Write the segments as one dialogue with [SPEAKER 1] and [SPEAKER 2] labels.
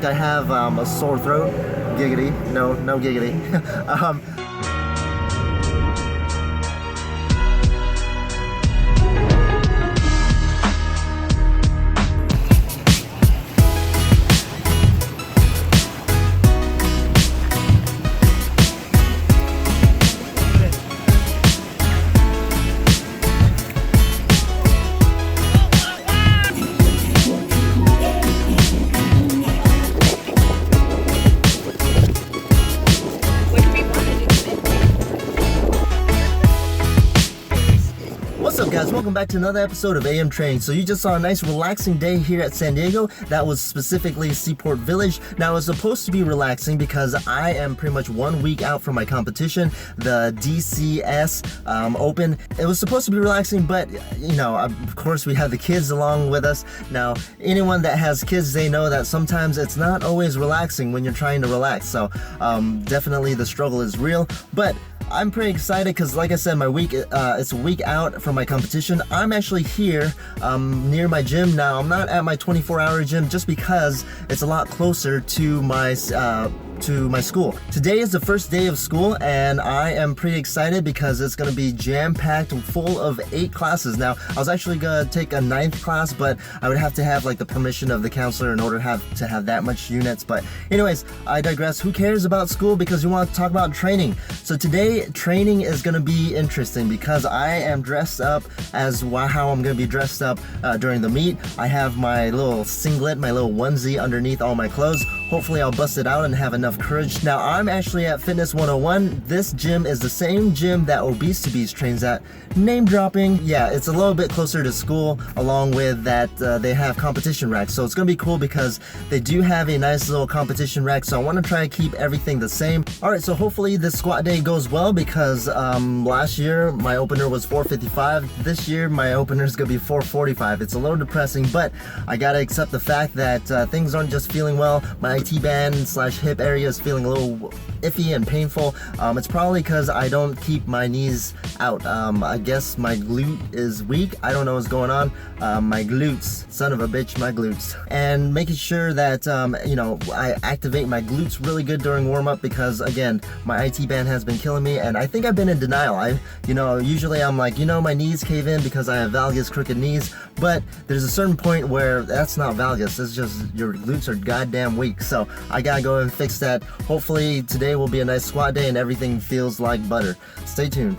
[SPEAKER 1] I have a sore throat. Giggity. No giggity. What's up guys, welcome back to another episode of AM Training. So you just saw a nice relaxing day here at San Diego. That was specifically Seaport Village. Now it was supposed to be relaxing because I am pretty much 1 week out from my competition, the DCS Open. It was supposed to be relaxing, but you know, of course we have the kids along with us. Now anyone that has kids, they know that sometimes it's not always relaxing when you're trying to relax. So definitely the struggle is real, but I'm pretty excited because, like I said, my week it's a week out from my competition. I'm actually here near my gym now. I'm not at my 24-hour gym just because it's a lot closer to my school. Today is the first day of school and I am pretty excited because it's going to be jam-packed full of 8 classes. Now, I was actually going to take a 9th class, but I would have to have like the permission of the counselor in order to have that much units. But anyways, I digress. Who cares about school because you want to talk about training. So today, training is going to be interesting because I am dressed up as how I'm going to be dressed up during the meet. I have my little singlet, my little onesie underneath all my clothes. Hopefully I'll bust it out and have enough courage. Now I'm actually at Fitness 101. This gym is the same gym that Obesity Beast trains at. Name dropping. Yeah, it's a little bit closer to school, along with that they have competition racks. So it's gonna be cool because they do have a nice little competition rack. So I wanna try to keep everything the same. All right, so hopefully this squat day goes well because last year my opener was 455. This year my opener is gonna be 445. It's a little depressing, but I gotta accept the fact that things aren't just feeling well. My IT band / hip area is feeling a little iffy and painful. It's probably because I don't keep my knees out. I guess my glute is weak. I don't know what's going on. My glutes, son of a bitch, my glutes. And making sure that you know, I activate my glutes really good during warm-up because again, my IT band has been killing me and I think I've been in denial. Usually I'm like, my knees cave in because I have valgus crooked knees, but there's a certain point where that's not valgus. It's just your glutes are goddamn weak. So I gotta go and fix that. Hopefully today will be a nice squat day and everything feels like butter. Stay tuned.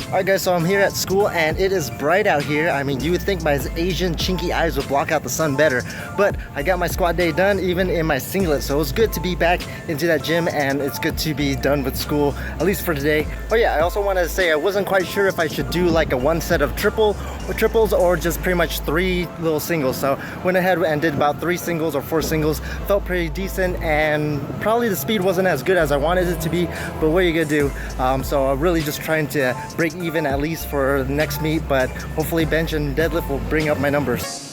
[SPEAKER 1] Alright guys, so I'm here at school and it is bright out here. I mean, you would think my Asian chinky eyes would block out the sun better, but I got my squat day done even in my singlet, so it's good to be back into that gym and it's good to be done with school, at least for today. Oh yeah, I also wanted to say I wasn't quite sure if I should do like a 1 set of triples or just pretty much 3 little singles. So went ahead and did about 3 singles or 4 singles. Felt pretty decent and probably the speed wasn't as good as I wanted it to be, but what are you gonna do? So I'm really just trying to break even at least for the next meet, but hopefully bench and deadlift will bring up my numbers.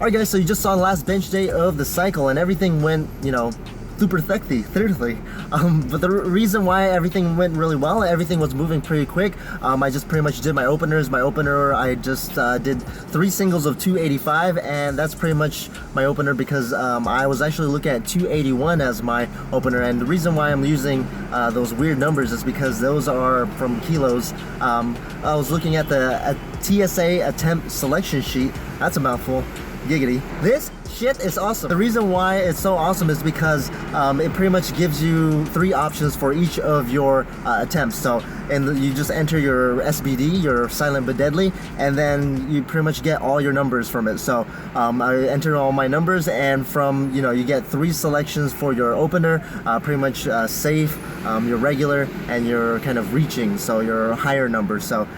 [SPEAKER 1] Alright guys, so you just saw the last bench day of the cycle and everything went, you know, super thirdly. But the reason why everything went really well, everything was moving pretty quick. I just pretty much did my openers. My opener, I just did 3 singles of 285, and that's pretty much my opener because I was actually looking at 281 as my opener. And the reason why I'm using those weird numbers is because those are from kilos. I was looking at the TSA attempt selection sheet. That's a mouthful. Giggity. This shit is awesome. The reason why it's so awesome is because it pretty much gives you 3 options for each of your attempts. So, and you just enter your SBD, your silent but deadly, and then you pretty much get all your numbers from it. So I enter all my numbers, and from, you know, you get 3 selections for your opener, pretty much safe, your regular, and your kind of reaching, so your higher numbers. So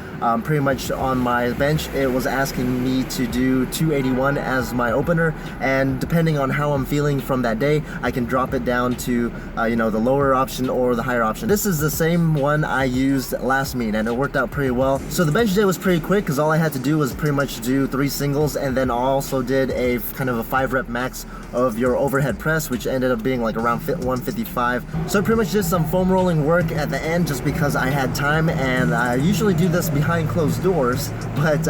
[SPEAKER 1] pretty much on my bench, it was asking me to do 281 as my opener, and depending on how I'm feeling from that day, I can drop it down to you know, the lower option or the higher option. This is the same one I used last meet, and it worked out pretty well. So the bench day was pretty quick because all I had to do was pretty much do 3 singles, and then I also did a kind of a 5 rep max of your overhead press, which ended up being like around 155. So I pretty much did some foam rolling work at the end just because I had time, and I usually do this behind closed doors, but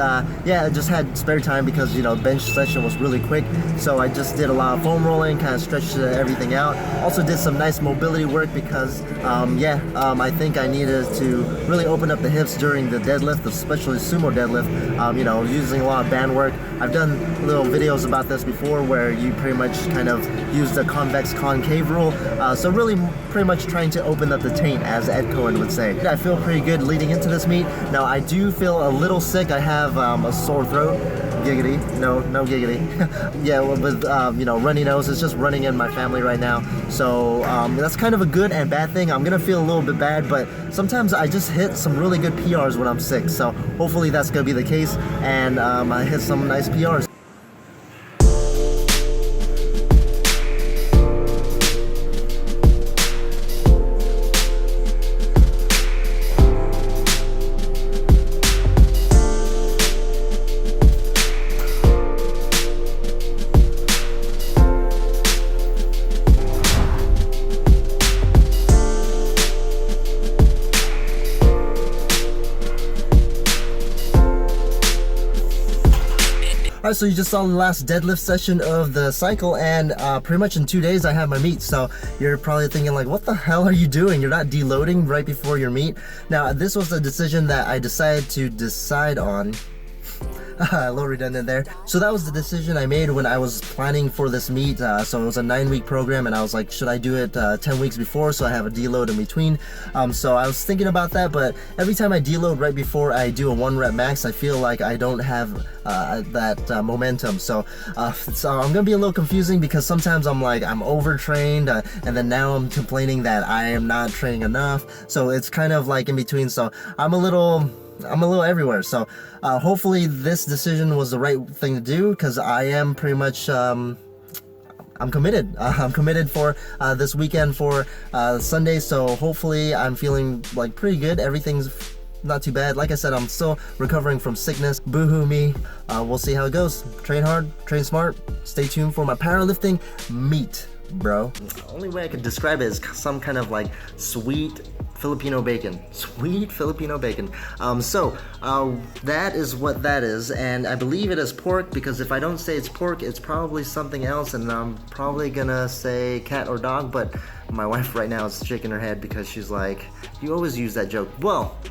[SPEAKER 1] yeah, I just had spare time because, you know, bench session was really quick. So I just did a lot of foam rolling, kind of stretched everything out. Also did some nice mobility work because I think I needed to really open up the hips during the deadlift, especially sumo deadlift. You know, using a lot of band work. I've done little videos about this before where you pretty much kind of use the convex concave rule. So really pretty much trying to open up the taint, as Ed Cohen would say. I feel pretty good leading into this meet. Now I do feel a little sick. I have a sore throat. Giggity. No giggity. Yeah, with you know, runny nose. It's just running in my family right now. So that's kind of a good and bad thing. I'm gonna feel a little bit bad, but sometimes I just hit some really good PRs when I'm sick. So hopefully that's gonna be the case, and I hit some nice PRs. Alright, so you just saw the last deadlift session of the cycle, and pretty much in 2 days I have my meet. So you're probably thinking like, what the hell are you doing? You're not deloading right before your meet. Now this was a decision that I decided to decide on. A little redundant there. So that was the decision I made when I was planning for this meet. So it was a 9-week program, and I was like, should I do it 10 weeks before so I have a deload in between? So I was thinking about that, but every time I deload right before I do a 1 rep max, I feel like I don't have that momentum. So I'm gonna be a little confusing because sometimes I'm like, I'm overtrained, and then now I'm complaining that I am not training enough. So it's kind of like in between. So I'm a little everywhere. So hopefully this decision was the right thing to do, because I am pretty much I'm committed. I'm committed for this weekend for Sunday. So hopefully I'm feeling like pretty good. Everything's not too bad. Like I said, I'm still recovering from sickness. Boo-hoo me. We'll see how it goes. Train hard, train smart. Stay tuned for my powerlifting meet, bro. The only way I could describe it is some kind of like sweet Filipino bacon. Sweet Filipino bacon. So that is what that is, and I believe it is pork, because if I don't say it's pork, it's probably something else, and I'm probably gonna say cat or dog, but my wife right now is shaking her head because she's like, you always use that joke. Well,